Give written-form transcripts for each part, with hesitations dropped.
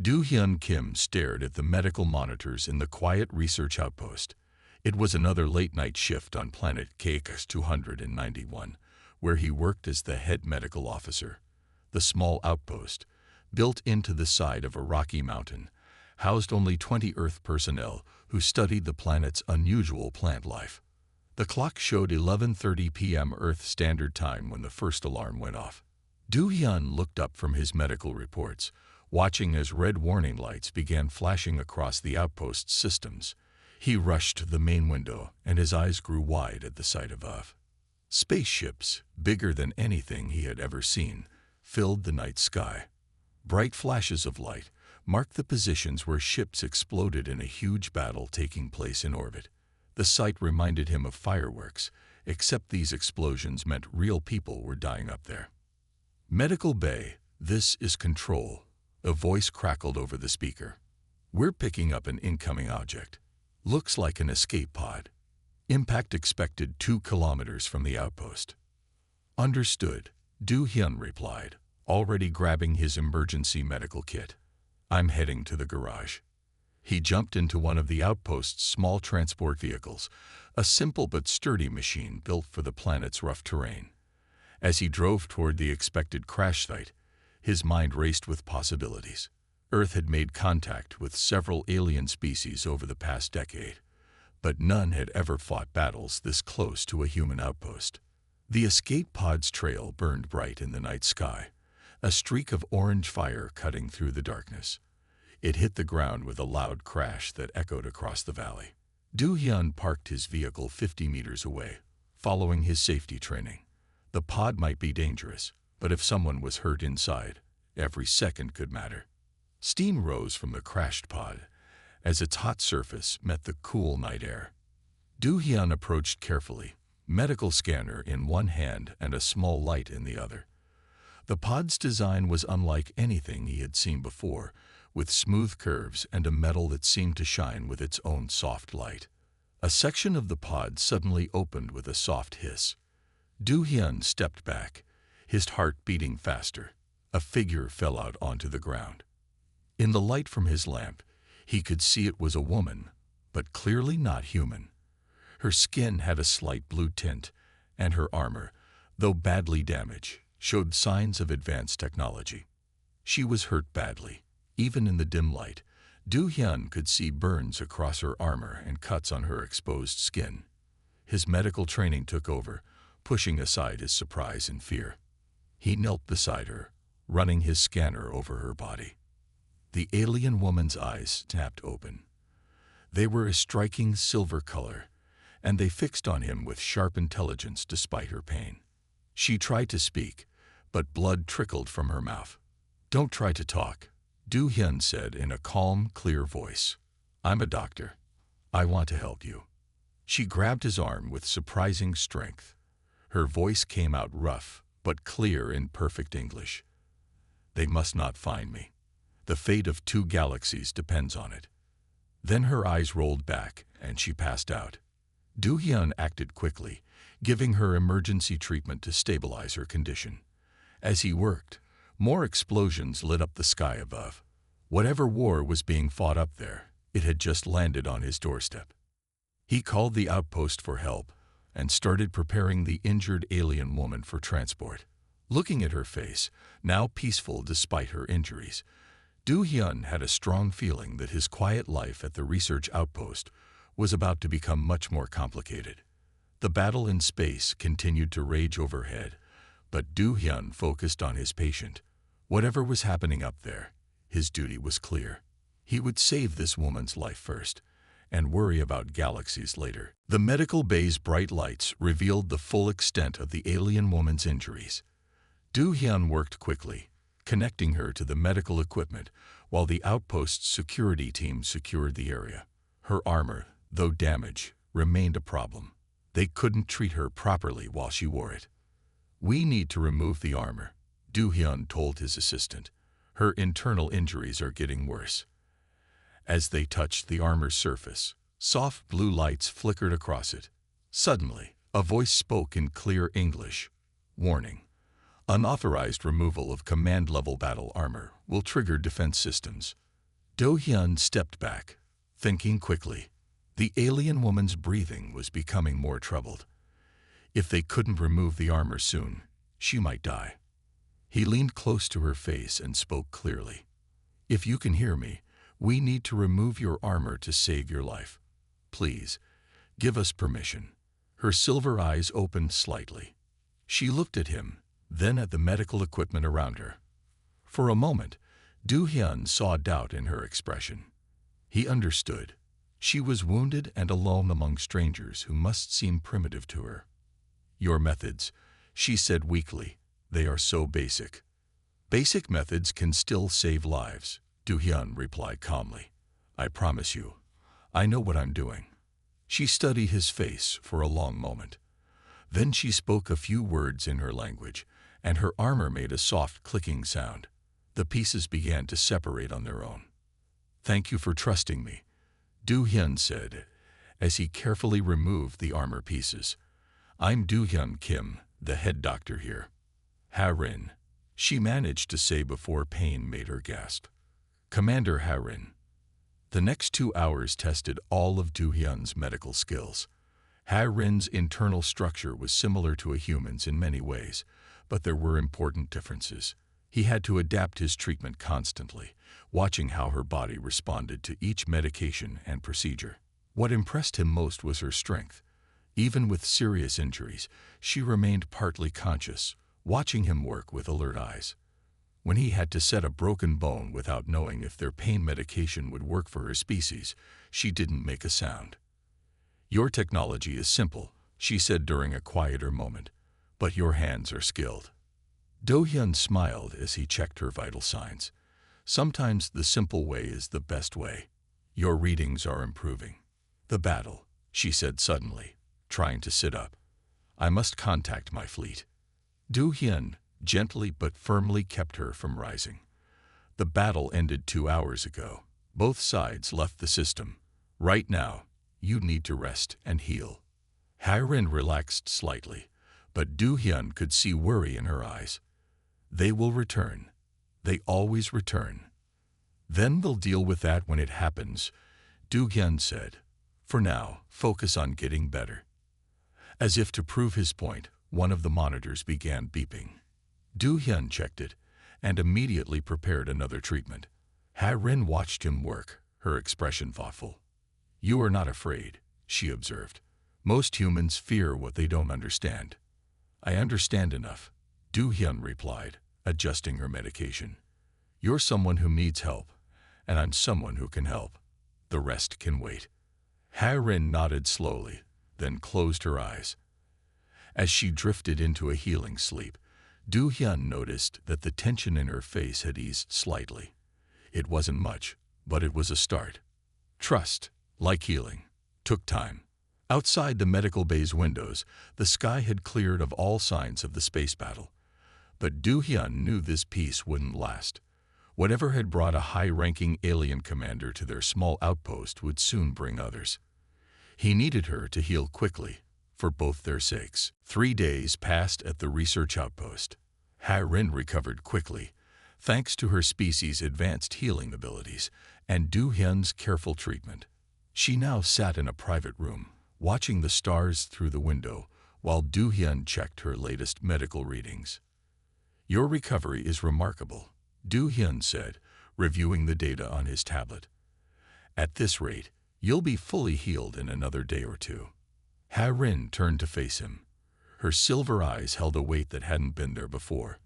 Do-hyun Kim stared at the medical monitors in the quiet research outpost. It was another late-night shift on planet KX-291, where he worked as the head medical officer. The small outpost, built into the side of a rocky mountain, housed only 20 Earth personnel who studied the planet's unusual plant life. The clock showed 11:30 p.m. Earth Standard Time when the first alarm went off. Do-hyun looked up from his medical reports, watching as red warning lights began flashing across the outpost's systems. He rushed to the main window, and his eyes grew wide at the sight of spaceships, bigger than anything he had ever seen, filled the night sky. Bright flashes of light marked the positions where ships exploded in a huge battle taking place in orbit. The sight reminded him of fireworks, except these explosions meant real people were dying up there. "Medical Bay, this is Control," a voice crackled over the speaker. "We're picking up an incoming object. Looks like an escape pod. Impact expected 2 kilometers from the outpost." "Understood," Do-hyun replied, already grabbing his emergency medical kit. "I'm heading to the garage." He jumped into one of the outpost's small transport vehicles, a simple but sturdy machine built for the planet's rough terrain. As he drove toward the expected crash site, his mind raced with possibilities. Earth had made contact with several alien species over the past decade, but none had ever fought battles this close to a human outpost. The escape pod's trail burned bright in the night sky, a streak of orange fire cutting through the darkness. It hit the ground with a loud crash that echoed across the valley. Do-hyun parked his vehicle 50 meters away, following his safety training. The pod might be dangerous, but if someone was hurt inside, every second could matter. Steam rose from the crashed pod as its hot surface met the cool night air. Do-hyun approached carefully, medical scanner in one hand and a small light in the other. The pod's design was unlike anything he had seen before, with smooth curves and a metal that seemed to shine with its own soft light. A section of the pod suddenly opened with a soft hiss. Do-hyun stepped back, his heart beating faster. A figure fell out onto the ground. In the light from his lamp, he could see it was a woman, but clearly not human. Her skin had a slight blue tint, and her armor, though badly damaged, showed signs of advanced technology. She was hurt badly. Even in the dim light, Do-hyun could see burns across her armor and cuts on her exposed skin. His medical training took over, pushing aside his surprise and fear. He knelt beside her, running his scanner over her body. The alien woman's eyes snapped open. They were a striking silver color, and they fixed on him with sharp intelligence despite her pain. She tried to speak, but blood trickled from her mouth. "Don't try to talk," Do-hyun said in a calm, clear voice. "I'm a doctor. I want to help you." She grabbed his arm with surprising strength. Her voice came out rough, but clear in perfect English. "They must not find me. The fate of 2 galaxies depends on it." Then her eyes rolled back, and she passed out. Do-hyun acted quickly, giving her emergency treatment to stabilize her condition. As he worked, more explosions lit up the sky above. Whatever war was being fought up there, it had just landed on his doorstep. He called the outpost for help and started preparing the injured alien woman for transport. Looking at her face, now peaceful despite her injuries, Do-hyun had a strong feeling that his quiet life at the research outpost was about to become much more complicated. The battle in space continued to rage overhead, but Do-hyun focused on his patient. Whatever was happening up there, his duty was clear. He would save this woman's life first, and worry about galaxies later. The medical bay's bright lights revealed the full extent of the alien woman's injuries. Do-hyun worked quickly, connecting her to the medical equipment while the outpost's security team secured the area. Her armor, though damaged, remained a problem. They couldn't treat her properly while she wore it. "We need to remove the armor," Do-hyun told his assistant. "Her internal injuries are getting worse." As they touched the armor's surface, soft blue lights flickered across it. Suddenly, a voice spoke in clear English. "Warning. Unauthorized removal of command-level battle armor will trigger defense systems. Do-hyun stepped back, thinking quickly. The alien woman's breathing was becoming more troubled. If they couldn't remove the armor soon, she might die. He leaned close to her face and spoke clearly. "If you can hear me, we need to remove your armor to save your life. Please, give us permission." Her silver eyes opened slightly. She looked at him, then at the medical equipment around her. For a moment, Do-hyun saw doubt in her expression. He understood. She was wounded and alone among strangers who must seem primitive to her. "Your methods," she said weakly, "they are so basic." "Basic methods can still save lives," Do-hyun replied calmly. "I promise you, I know what I'm doing." She studied his face for a long moment. Then she spoke a few words in her language, and her armor made a soft clicking sound. The pieces began to separate on their own. "Thank you for trusting me," Do-hyun said, as he carefully removed the armor pieces. "I'm Do-hyun Kim, the head doctor here." "Ha-rin," she managed to say before pain made her gasp. "Commander Ha-rin." The next 2 hours tested all of Do-hyun's medical skills. Ha-rin's internal structure was similar to a human's in many ways, but there were important differences. He had to adapt his treatment constantly, watching how her body responded to each medication and procedure. What impressed him most was her strength. Even with serious injuries, she remained partly conscious, watching him work with alert eyes. When he had to set a broken bone without knowing if their pain medication would work for her species, she didn't make a sound. "Your technology is simple," she said during a quieter moment, "but your hands are skilled." Do-hyun smiled as he checked her vital signs. "Sometimes the simple way is the best way. Your readings are improving." "The battle," she said suddenly, trying to sit up. "I must contact my fleet." Do-hyun gently but firmly kept her from rising. "The battle ended 2 hours ago. Both sides left the system. Right now, you need to rest and heal." Ha-rin relaxed slightly, but Do-hyun could see worry in her eyes. "They will return. They always return." "Then they'll deal with that when it happens," Do-hyun said. "For now, focus on getting better." As if to prove his point, one of the monitors began beeping. Do-hyun checked it and immediately prepared another treatment. Ha-rin watched him work, her expression thoughtful. "You are not afraid," she observed. "Most humans fear what they don't understand." "I understand enough," Do-hyun replied, adjusting her medication. "You're someone who needs help, and I'm someone who can help. The rest can wait." Ha-rin nodded slowly, then closed her eyes. As she drifted into a healing sleep, Do-hyun noticed that the tension in her face had eased slightly. It wasn't much, but it was a start. Trust, like healing, took time. Outside the medical bay's windows, the sky had cleared of all signs of the space battle. But Do-hyun knew this peace wouldn't last. Whatever had brought a high-ranking alien commander to their small outpost would soon bring others. He needed her to heal quickly, for both their sakes. 3 days passed at the research outpost. Ha-rin recovered quickly, thanks to her species' advanced healing abilities and Do-hyun's careful treatment. She now sat in a private room, watching the stars through the window, while Do-hyun checked her latest medical readings. "Your recovery is remarkable," Do-hyun said, reviewing the data on his tablet. "At this rate, you'll be fully healed in another day or 2. Ha-rin turned to face him. Her silver eyes held a weight that hadn't been there before.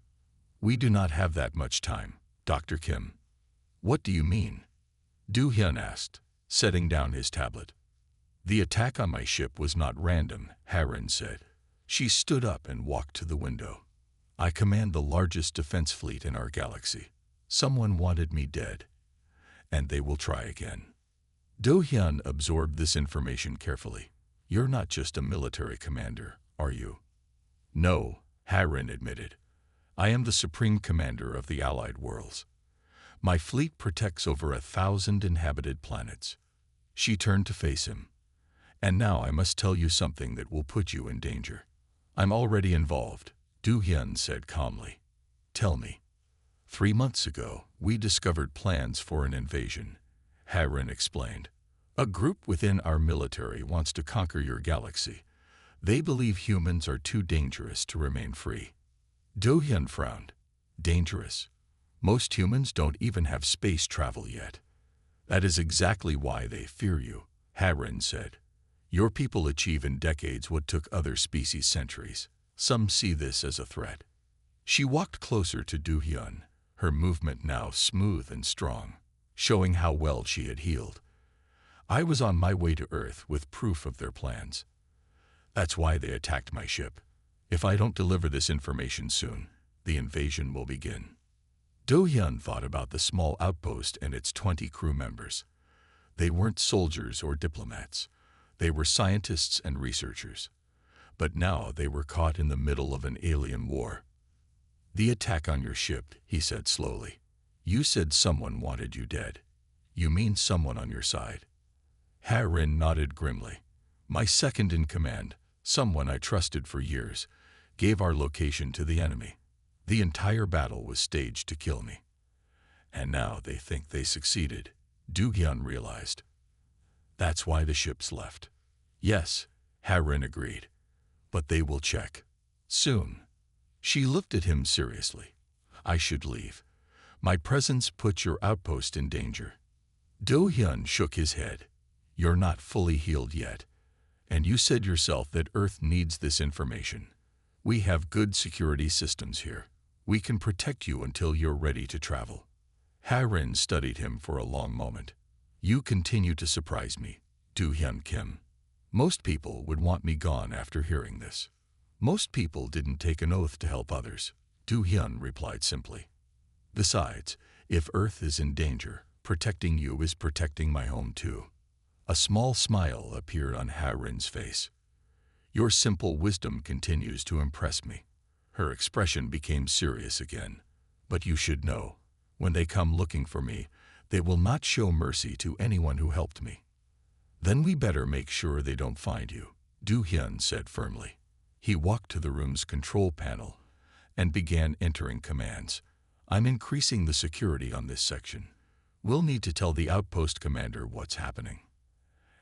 "We do not have that much time, Dr. Kim." "What do you mean?" Do-hyun asked, setting down his tablet. "The attack on my ship was not random," Ha-rin said. She stood up and walked to the window. "I command the largest defense fleet in our galaxy. Someone wanted me dead, and they will try again." Do-hyun absorbed this information carefully. "You're not just a military commander, are you?" "No," Ha-rin admitted. "I am the supreme commander of the Allied worlds. My fleet protects over 1,000 inhabited planets." She turned to face him. "And now I must tell you something that will put you in danger." "I'm already involved," Do-hyun said calmly. "Tell me." 3 months ago, we discovered plans for an invasion, Harren explained. A group within our military wants to conquer your galaxy. They believe humans are too dangerous to remain free. Do-hyun frowned. Dangerous? Most humans don't even have space travel yet. That is exactly why they fear you, Harren said. Your people achieve in decades what took other species centuries. Some see this as a threat. She walked closer to Do-hyun, her movement now smooth and strong, showing how well she had healed. I was on my way to Earth with proof of their plans. That's why they attacked my ship. If I don't deliver this information soon, the invasion will begin. Do-hyun thought about the small outpost and its 20 crew members. They weren't soldiers or diplomats. They were scientists and researchers. But now they were caught in the middle of an alien war. The attack on your ship, he said slowly. You said someone wanted you dead. You mean someone on your side? Harren nodded grimly. My second in command, someone I trusted for years, gave our location to the enemy. The entire battle was staged to kill me. And now they think they succeeded, Do-hyun realized. That's why the ships left. Yes, Harren agreed. But they will check. Soon. She looked at him seriously. I should leave. My presence puts your outpost in danger. Do-hyun shook his head. You're not fully healed yet. And you said yourself that Earth needs this information. We have good security systems here. We can protect you until you're ready to travel. Harren studied him for a long moment. You continue to surprise me, Do-hyun Kim. Most people would want me gone after hearing this. Most people didn't take an oath to help others, Do-hyun replied simply. Besides, if Earth is in danger, protecting you is protecting my home too. A small smile appeared on Harren's face. Your simple wisdom continues to impress me. Her expression became serious again. But you should know, when they come looking for me, they will not show mercy to anyone who helped me. Then we better make sure they don't find you, Do-hyun said firmly. He walked to the room's control panel and began entering commands. I'm increasing the security on this section. We'll need to tell the outpost commander what's happening.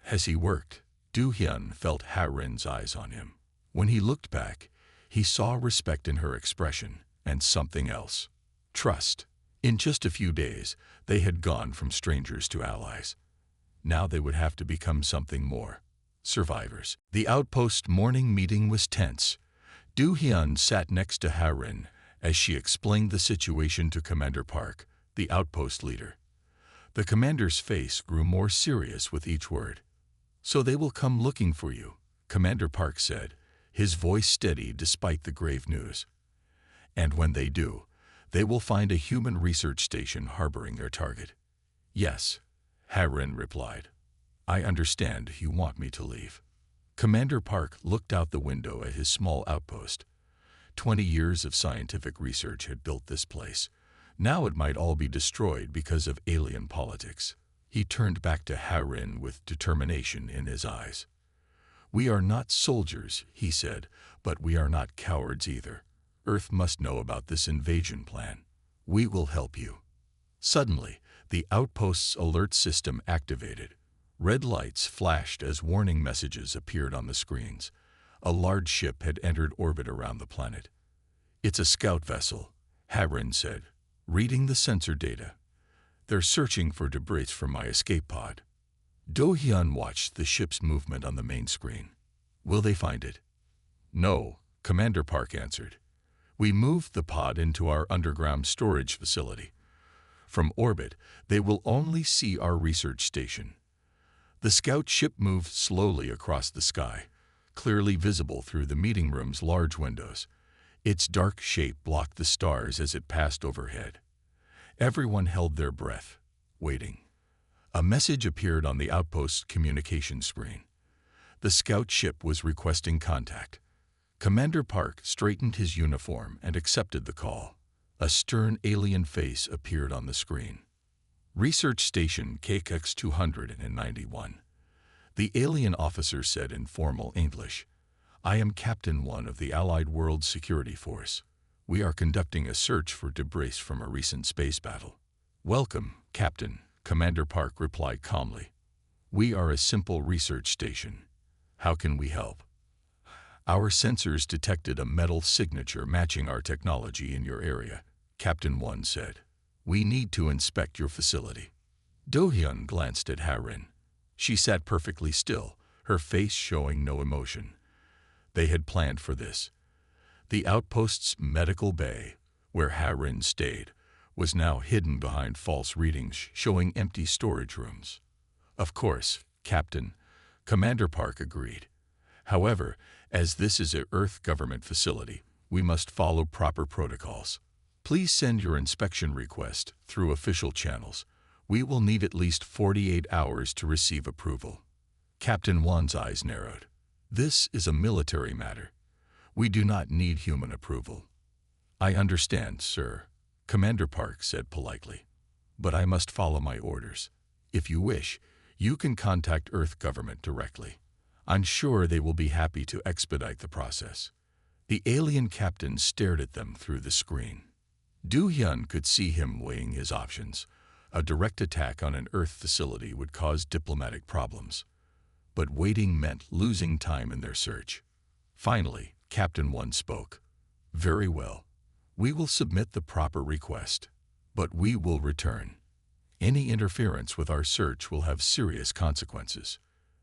Has he worked? Do-hyun felt Harren's eyes on him. When he looked back, he saw respect in her expression and something else. Trust. In just a few days, they had gone from strangers to allies. Now they would have to become something more. Survivors. The outpost morning meeting was tense. Do-hyun sat next to Harren as she explained the situation to Commander Park, the outpost leader. The commander's face grew more serious with each word. So they will come looking for you, Commander Park said, his voice steady despite the grave news. And when they do, they will find a human research station harboring their target. Yes, Harren replied. I understand you want me to leave. Commander Park looked out the window at his small outpost. 20 years of scientific research had built this place. Now it might all be destroyed because of alien politics. He turned back to Harren with determination in his eyes. We are not soldiers, he said, but we are not cowards either. Earth must know about this invasion plan. We will help you. Suddenly, the outpost's alert system activated. Red lights flashed as warning messages appeared on the screens. A large ship had entered orbit around the planet. It's a scout vessel, Harren said, reading the sensor data. They're searching for debris from my escape pod. Do-hyun watched the ship's movement on the main screen. Will they find it? No, Commander Park answered. We moved the pod into our underground storage facility. From orbit, they will only see our research station. The scout ship moved slowly across the sky, clearly visible through the meeting room's large windows. Its dark shape blocked the stars as it passed overhead. Everyone held their breath, waiting. A message appeared on the outpost's communication screen. The scout ship was requesting contact. Commander Park straightened his uniform and accepted the call. A stern alien face appeared on the screen. Research Station KX-291. The alien officer said in formal English, I am Captain 1 of the Allied World Security Force. We are conducting a search for debris from a recent space battle. Welcome, Captain, Commander Park replied calmly. We are a simple research station. How can we help? Our sensors detected a metal signature matching our technology in your area, Captain One said. We need to inspect your facility. Do-hyun glanced at Ha-rin. She sat perfectly still, her face showing no emotion. They had planned for this. The outpost's medical bay, where Ha-rin stayed, was now hidden behind false readings showing empty storage rooms. Of course, Captain, Commander Park agreed. However, as this is an Earth government facility, we must follow proper protocols. Please send your inspection request through official channels. We will need at least 48 hours to receive approval. Captain Wan's eyes narrowed. This is a military matter. We do not need human approval. I understand, sir, Commander Park said politely. But I must follow my orders. If you wish, you can contact Earth government directly. I'm sure they will be happy to expedite the process. The alien captain stared at them through the screen. Do-hyun could see him weighing his options. A direct attack on an Earth facility would cause diplomatic problems. But waiting meant losing time in their search. Finally, Captain One spoke. Very well. We will submit the proper request. But we will return. Any interference with our search will have serious consequences.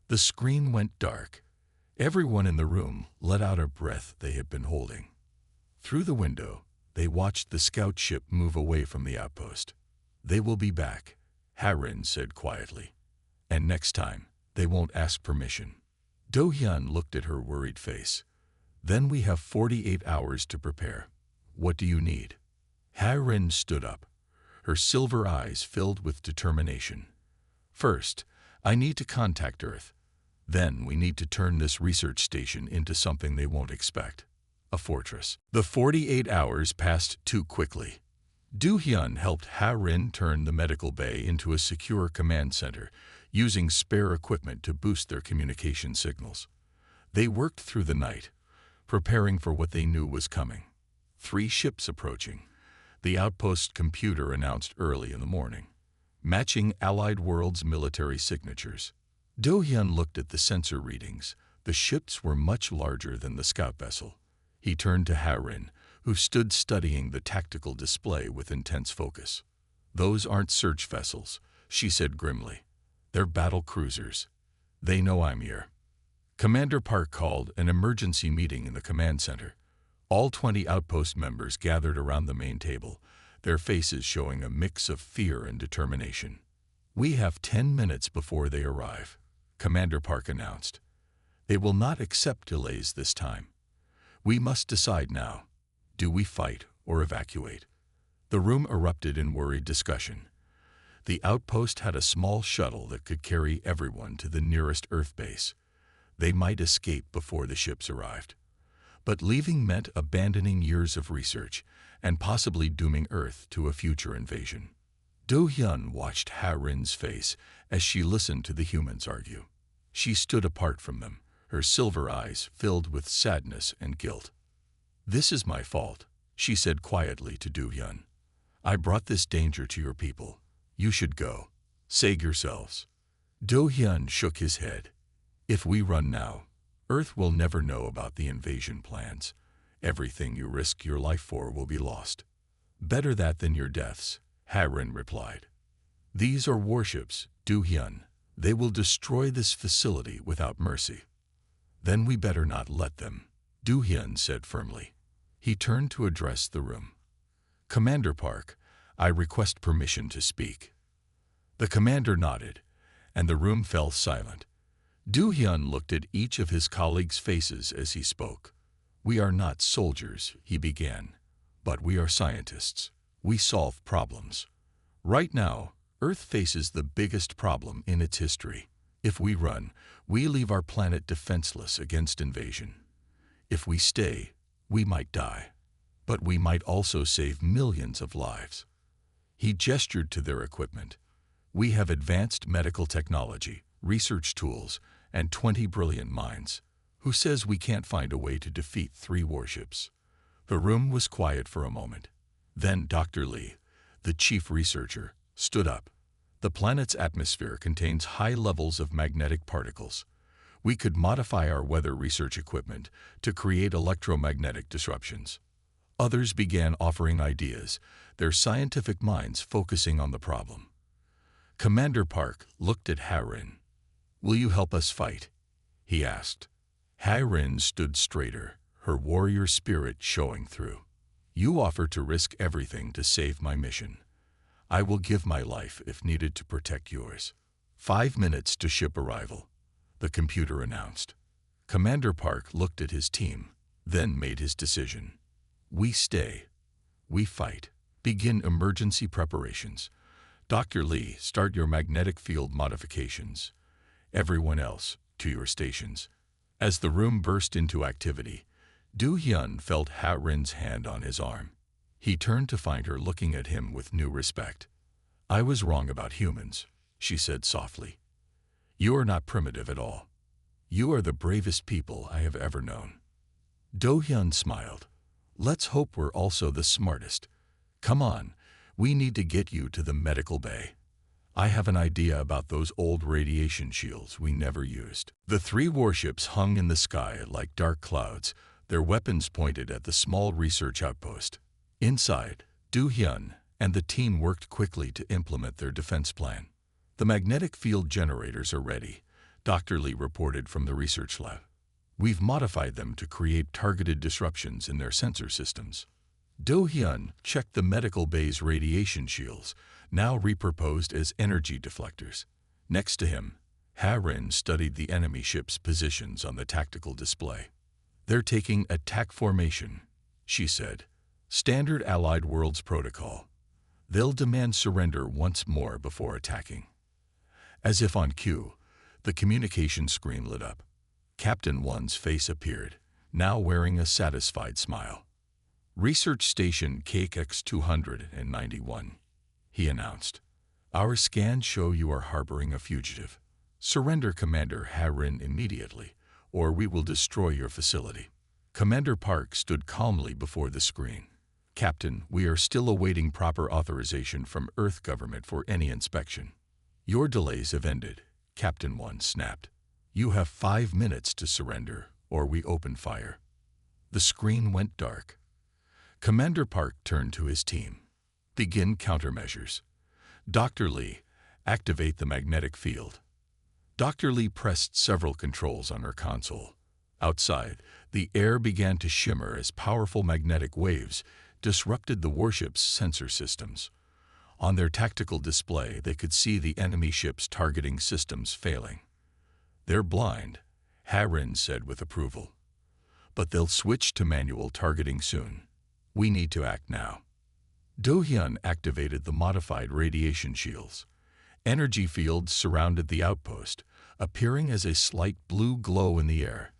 The screen went dark. Everyone in the room let out a breath they had been holding. Through the window, they watched the scout ship move away from the outpost. They will be back, Ha-rin said quietly. And next time, they won't ask permission. Do-hyun looked at her worried face. Then we have 48 hours to prepare. What do you need? Ha-rin stood up, her silver eyes filled with determination. First, I need to contact Earth. Then we need to turn this research station into something they won't expect. A fortress. The 48 hours passed too quickly. Do-hyun helped Ha-rin turn the medical bay into a secure command center, using spare equipment to boost their communication signals. They worked through the night, preparing for what they knew was coming. 3 ships approaching. The outpost computer announced early in the morning, matching Allied worlds' military signatures. Do-hyun looked at the sensor readings. The ships were much larger than the scout vessel. He turned to Ha-rin, who stood studying the tactical display with intense focus. Those aren't search vessels, she said grimly. They're battle cruisers. They know I'm here. Commander Park called an emergency meeting in the command center. All 20 outpost members gathered around the main table, their faces showing a mix of fear and determination. We have 10 minutes before they arrive, Commander Park announced. They will not accept delays this time. We must decide now. Do we fight or evacuate? The room erupted in worried discussion. The outpost had a small shuttle that could carry everyone to the nearest Earth base. They might escape before the ships arrived. But leaving meant abandoning years of research and possibly dooming Earth to a future invasion. Do-hyun watched Ha-rin's face as she listened to the humans argue. She stood apart from them, her silver eyes filled with sadness and guilt. This is my fault, she said quietly to Do-hyun. I brought this danger to your people. You should go. Save yourselves. Do-hyun shook his head. If we run now, Earth will never know about the invasion plans. Everything you risk your life for will be lost. Better that than your deaths, Ha-rin replied. These are warships, Do-hyun. They will destroy this facility without mercy. Then we better not let them, Do-hyun said firmly. He turned to address the room. Commander Park, I request permission to speak. The commander nodded, and the room fell silent. Do-hyun looked at each of his colleagues' faces as he spoke. We are not soldiers, he began, but we are scientists. We solve problems. Right now, Earth faces the biggest problem in its history. If we run, we leave our planet defenseless against invasion. If we stay, we might die, but we might also save millions of lives. He gestured to their equipment. We have advanced medical technology, research tools, and 20 brilliant minds. Who says we can't find a way to defeat 3 warships? The room was quiet for a moment. Then Dr. Lee, the chief researcher, stood up. The planet's atmosphere contains high levels of magnetic particles. We could modify our weather research equipment to create electromagnetic disruptions. Others began offering ideas, their scientific minds focusing on the problem. Commander Park looked at Ha-Rin. "Will you help us fight?" he asked. Ha-Rin stood straighter, her warrior spirit showing through. "You offer to risk everything to save my mission. I will give my life if needed to protect yours." 5 minutes to ship arrival, the computer announced. Commander Park looked at his team, then made his decision. "We stay. We fight. Begin emergency preparations. Dr. Lee, start your magnetic field modifications. Everyone else, to your stations." As the room burst into activity, Do-hyun felt Ha-Rin's hand on his arm. He turned to find her looking at him with new respect. "I was wrong about humans," she said softly. "You are not primitive at all. You are the bravest people I have ever known." Do-hyun smiled. "Let's hope we're also the smartest. Come on, we need to get you to the medical bay. I have an idea about those old radiation shields we never used." The 3 warships hung in the sky like dark clouds, their weapons pointed at the small research outpost. Inside, Do-hyun and the team worked quickly to implement their defense plan. "The magnetic field generators are ready," Dr. Lee reported from the research lab. "We've modified them to create targeted disruptions in their sensor systems." Do-hyun checked the medical bay's radiation shields, now repurposed as energy deflectors. Next to him, Ha-Rin studied the enemy ship's positions on the tactical display. "They're taking attack formation," she said. "Standard Allied Worlds protocol. They'll demand surrender once more before attacking." As if on cue, the communication screen lit up. Captain One's face appeared, now wearing a satisfied smile. "Research Station KX-291, he announced. "Our scans show you are harboring a fugitive. Surrender Commander Ha-Rin immediately, or we will destroy your facility." Commander Park stood calmly before the screen. "Captain, we are still awaiting proper authorization from Earth government for any inspection." "Your delays have ended," Captain One snapped. "You have 5 minutes to surrender, or we open fire." The screen went dark. Commander Park turned to his team. "Begin countermeasures. Dr. Lee, activate the magnetic field." Dr. Lee pressed several controls on her console. Outside, the air began to shimmer as powerful magnetic waves disrupted the warship's sensor systems. On their tactical display, they could see the enemy ship's targeting systems failing. "They're blind," Ha-Rin said with approval. "But they'll switch to manual targeting soon. We need to act now." Do-hyun activated the modified radiation shields. Energy fields surrounded the outpost, appearing as a slight blue glow in the air.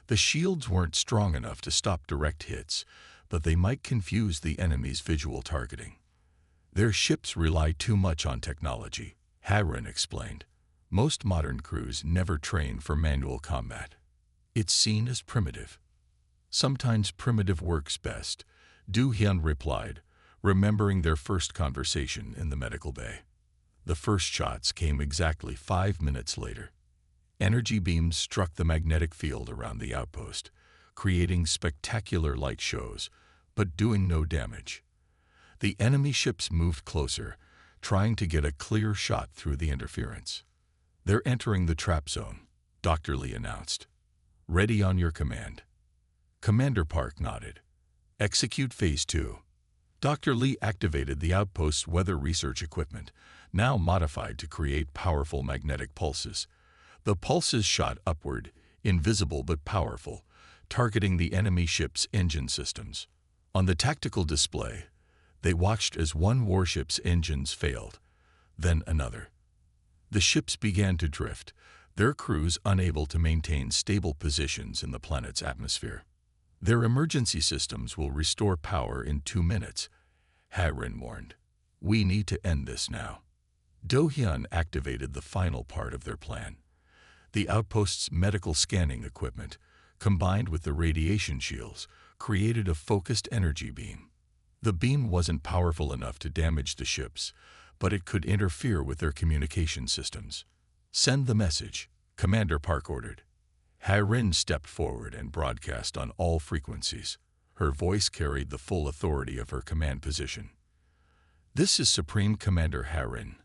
The shields weren't strong enough to stop direct hits, but they might confuse the enemy's visual targeting. "Their ships rely too much on technology," Ha-Rin explained. "Most modern crews never train for manual combat. It's seen as primitive." "Sometimes primitive works best," Do-hyun replied, remembering their first conversation in the medical bay. The first shots came exactly 5 minutes later. Energy beams struck the magnetic field around the outpost, creating spectacular light shows, but doing no damage. The enemy ships moved closer, trying to get a clear shot through the interference. "They're entering the trap zone," Dr. Lee announced. "Ready on your command." Commander Park nodded. "Execute Phase 2. Dr. Lee activated the outpost's weather research equipment, now modified to create powerful magnetic pulses. The pulses shot upward, invisible but powerful, targeting the enemy ship's engine systems. On the tactical display, they watched as one warship's engines failed, then another. The ships began to drift, their crews unable to maintain stable positions in the planet's atmosphere. "Their emergency systems will restore power in 2 minutes, Ha-Rin warned. "We need to end this now." Do-hyun activated the final part of their plan. The outpost's medical scanning equipment, combined with the radiation shields, created a focused energy beam. The beam wasn't powerful enough to damage the ships, but it could interfere with their communication systems. "Send the message," Commander Park ordered. Harin stepped forward and broadcast on all frequencies. Her voice carried the full authority of her command position. "This is Supreme Commander Harin.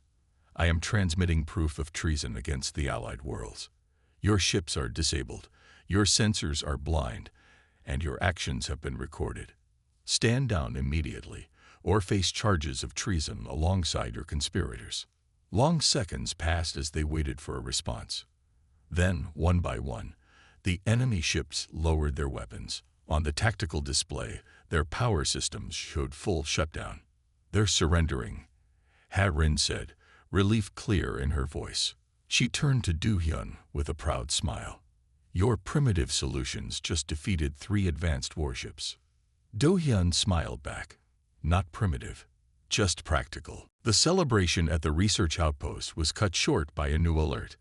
I am transmitting proof of treason against the Allied worlds. Your ships are disabled, your sensors are blind, and your actions have been recorded. Stand down immediately, or face charges of treason alongside your conspirators." Long seconds passed as they waited for a response. Then, one by one, the enemy ships lowered their weapons. On the tactical display, their power systems showed full shutdown. "They're surrendering," Harin said, relief clear in her voice. She turned to Do-hyun with a proud smile. "Your primitive solutions just defeated 3 advanced warships." Do-hyun smiled back. "Not primitive, just practical." The celebration at the research outpost was cut short by a new alert.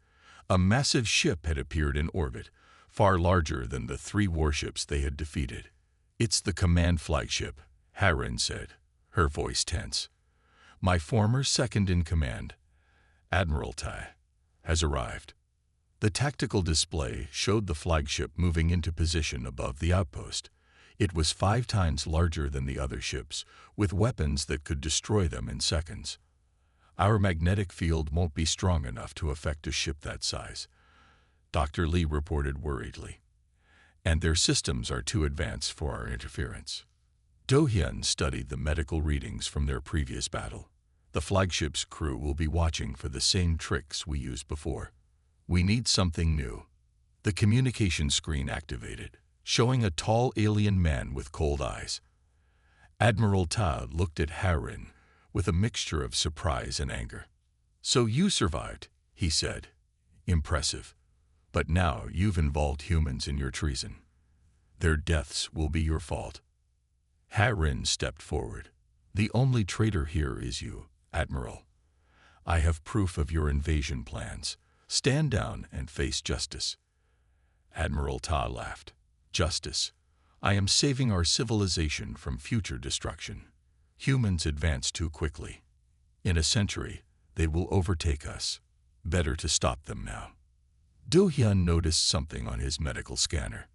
A massive ship had appeared in orbit, far larger than the 3 warships they had defeated. "It's the command flagship," Harin said, her voice tense. "My former second-in-command, Admiral Tai, has arrived." The tactical display showed the flagship moving into position above the outpost. It was 5 times larger than the other ships, with weapons that could destroy them in seconds. "Our magnetic field won't be strong enough to affect a ship that size," Dr. Lee reported worriedly. "And their systems are too advanced for our interference." Do-hyun studied the medical readings from their previous battle. "The flagship's crew will be watching for the same tricks we used before. We need something new." The communication screen activated, showing a tall alien man with cold eyes. Admiral Ta looked at Harin with a mixture of surprise and anger. "So you survived," he said. "Impressive. But now you've involved humans in your treason. Their deaths will be your fault." Harin stepped forward. "The only traitor here is you, Admiral. I have proof of your invasion plans. Stand down and face justice." Admiral Ta laughed. "Justice? I am saving our civilization from future destruction. Humans advance too quickly. In a century, they will overtake us. Better to stop them now." Do-hyun noticed something on his medical scanner.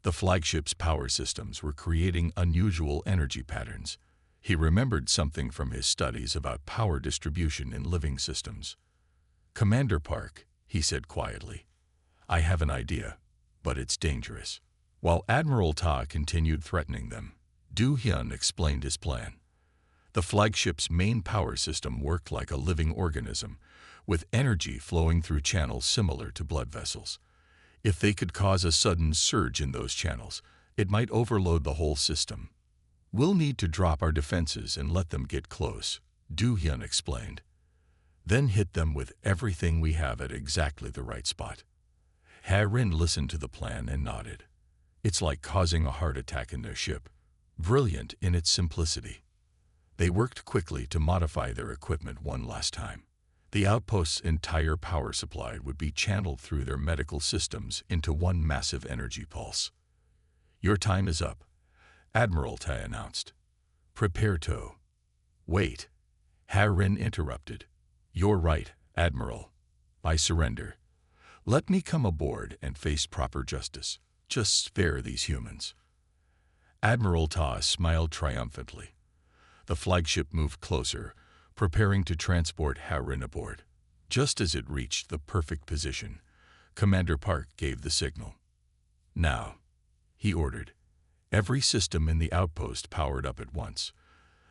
The flagship's power systems were creating unusual energy patterns. He remembered something from his studies about power distribution in living systems. "Commander Park," he said quietly, "I have an idea, but it's dangerous." While Admiral Ta continued threatening them, Do-hyun explained his plan. The flagship's main power system worked like a living organism, with energy flowing through channels similar to blood vessels. If they could cause a sudden surge in those channels, it might overload the whole system. "We'll need to drop our defenses and let them get close," Do-hyun explained. "Then hit them with everything we have at exactly the right spot." Harin listened to the plan and nodded. "It's like causing a heart attack in their ship. Brilliant in its simplicity." They worked quickly to modify their equipment one last time. The outpost's entire power supply would be channeled through their medical systems into one massive energy pulse. "Your time is up," Admiral Tai announced. "Prepare to..." "Wait," Harin interrupted. "You're right, Admiral. I surrender. Let me come aboard and face proper justice. Just spare these humans." Admiral Ta smiled triumphantly. The flagship moved closer, preparing to transport Harin aboard. Just as it reached the perfect position, Commander Park gave the signal. "Now," he ordered. Every system in the outpost powered up at once.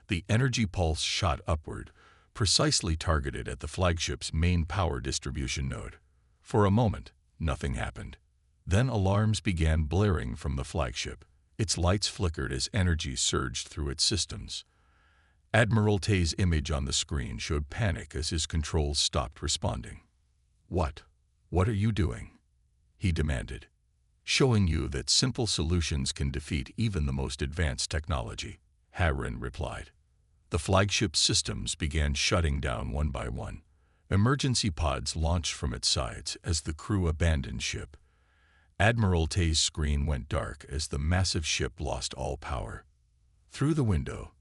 The energy pulse shot upward, precisely targeted at the flagship's main power distribution node. For a moment, nothing happened. Then alarms began blaring from the flagship. Its lights flickered as energy surged through its systems. Admiral Tay's image on the screen showed panic as his controls stopped responding. What are you doing?" he demanded. "Showing you that simple solutions can defeat even the most advanced technology," Harin replied. The flagship's systems began shutting down one by one. Emergency pods launched from its sides as the crew abandoned ship. Admiralty's screen went dark as the massive ship lost all power. Through the window,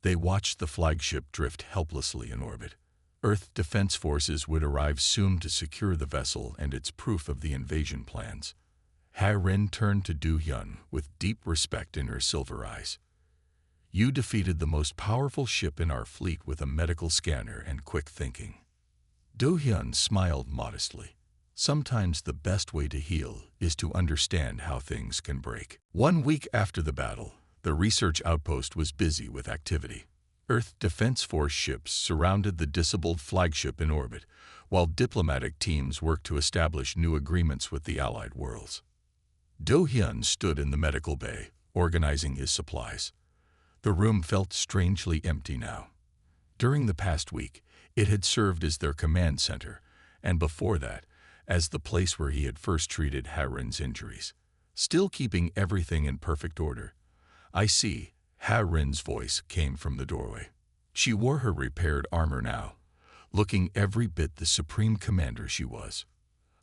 they watched the flagship drift helplessly in orbit. Earth Defense Forces would arrive soon to secure the vessel and its proof of the invasion plans. Ha-Rin turned to Do-hyun with deep respect in her silver eyes. You defeated the most powerful ship in our fleet with a medical scanner and quick thinking. Do-hyun smiled modestly. Sometimes the best way to heal is to understand how things can break. 1 week after the battle, the research outpost was busy with activity. Earth Defense Force ships surrounded the disabled flagship in orbit, while diplomatic teams worked to establish new agreements with the Allied worlds. Do-hyun stood in the medical bay, organizing his supplies. The room felt strangely empty now. During the past week, it had served as their command center, and before that, as the place where he had first treated Ha-Rin's injuries. Still keeping everything in perfect order. I see. Ha-Rin's voice came from the doorway. She wore her repaired armor now, looking every bit the supreme commander she was.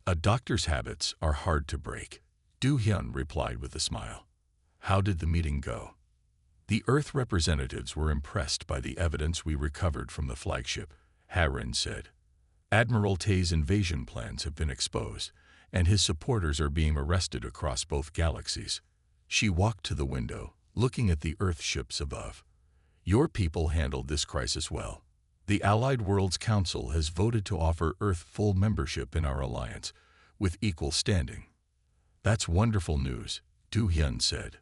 A doctor's habits are hard to break. Do-hyun replied with a smile. How did the meeting go? The Earth representatives were impressed by the evidence we recovered from the flagship, Ha-Rin said. Admiralty's invasion plans have been exposed, and his supporters are being arrested across both galaxies. She walked to the window, looking at the Earth ships above. Your people handled this crisis well. The Allied Worlds Council has voted to offer Earth full membership in our alliance, with equal standing. That's wonderful news, Do-hyun said.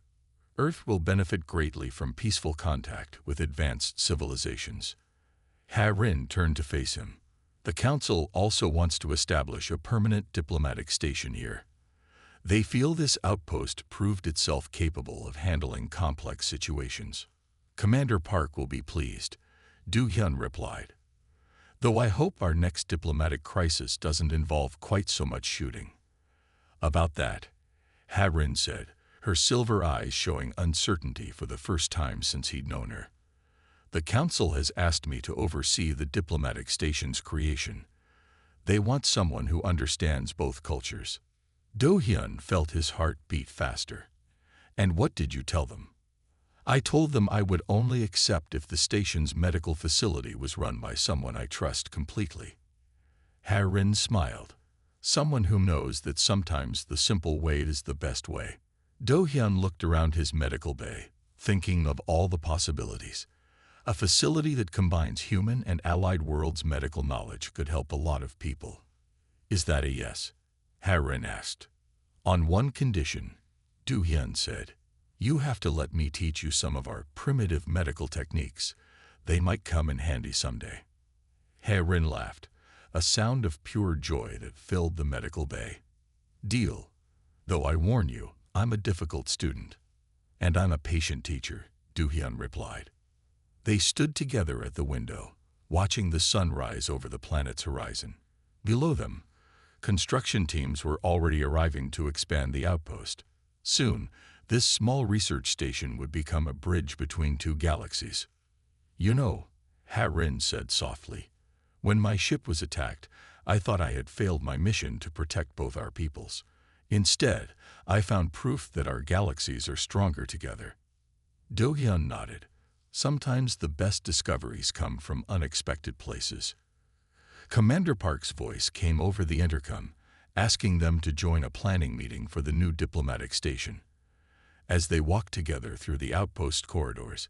Earth will benefit greatly from peaceful contact with advanced civilizations. Ha-Rin turned to face him. The Council also wants to establish a permanent diplomatic station here. They feel this outpost proved itself capable of handling complex situations. Commander Park will be pleased, Do-hyun replied. Though I hope our next diplomatic crisis doesn't involve quite so much shooting. About that, Ha-Rin said, her silver eyes showing uncertainty for the first time since he'd known her. The Council has asked me to oversee the diplomatic station's creation. They want someone who understands both cultures. Do-hyun felt his heart beat faster. And what did you tell them? I told them I would only accept if the station's medical facility was run by someone I trust completely. Ha-Rin smiled. Someone who knows that sometimes the simple way is the best way. Do-hyun looked around his medical bay, thinking of all the possibilities. A facility that combines human and allied worlds' medical knowledge could help a lot of people. Is that a yes? Ha-Rin asked. On one condition, Do-hyun said. You have to let me teach you some of our primitive medical techniques. They might come in handy someday. Ha-Rin laughed, a sound of pure joy that filled the medical bay. Deal. Though I warn you, I'm a difficult student. And I'm a patient teacher, Do-hyun replied. They stood together at the window, watching the sun rise over the planet's horizon. Below them, construction teams were already arriving to expand the outpost. Soon, this small research station would become a bridge between two galaxies. You know, Ha-Rin said softly, when my ship was attacked, I thought I had failed my mission to protect both our peoples. Instead, I found proof that our galaxies are stronger together. Do-hyun nodded. Sometimes the best discoveries come from unexpected places. Commander Park's voice came over the intercom, asking them to join a planning meeting for the new diplomatic station. As they walked together through the outpost corridors,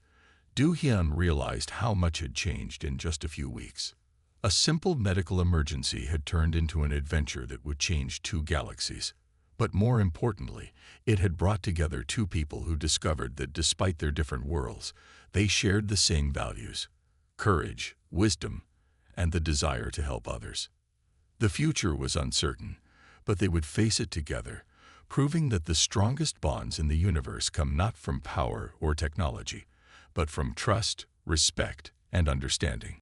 Do-hyun realized how much had changed in just a few weeks. A simple medical emergency had turned into an adventure that would change two galaxies. But more importantly, it had brought together two people who discovered that despite their different worlds, they shared the same values: courage, wisdom, and the desire to help others. The future was uncertain, but they would face it together, proving that the strongest bonds in the universe come not from power or technology, but from trust, respect, and understanding.